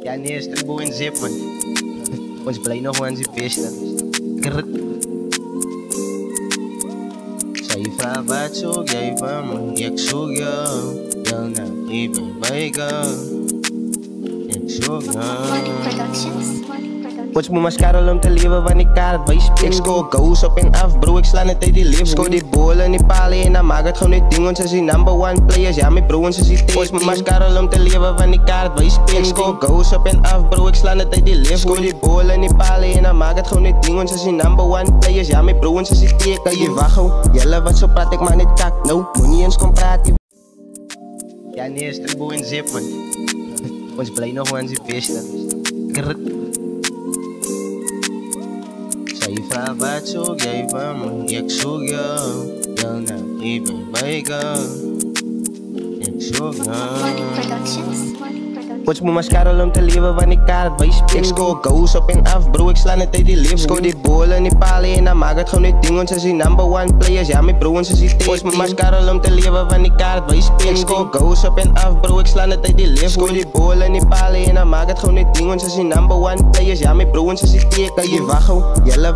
Ja nee, is Tribo en Zip man. Ons bly nog aan die beste. Sy vra wat soek jy van my? Ek soek jou na even byga. Ek soek Morning Productions. Pots moet mascara om te lewe want die kaart wys. Ek skoor goals op en af bro, ek slaan net uit die leef. Skoor die bol in die paal en dan maak het gewoon die ding. Ons is die number one players, ja my bro, ons is die team. Pots moet mascara om te lewe want die kaart wys. Ek skoor goals op en af bro, ek slaan net uit die leef. Skoor die bol in die paal en dan maak het gewoon die ding. Ons is die number one players, ja my bro, ons is die team. Kan jy wag hou, jylle wat so praat ek maar net kak nou. Moet nie eens kom praat jy. Ja nee, is Tribo en Zip man. Ons bly nog aan die beste. Sy vra wat soek jy van my? Ek soek jou na even byga. Ek soek Morning Productions. Pots moet mascara om te lewe want die kaart wys. Ek skoor goals op en af bro, ek slaan net uit die leef. Skoor die bol in die paal en dan maak het gewoon die ding. Ons is die number one players, ja my bro, ons is die team. Pots moet mascara om te lewe want die kaart wys. Ek skoor goals op en af bro, ek slaan net uit die leef. Skoor die bol in die paal en dan maak het gewoon die ding. Ons is die number one players, ja my bro, ons is die team. Kan jy wag hou, jylle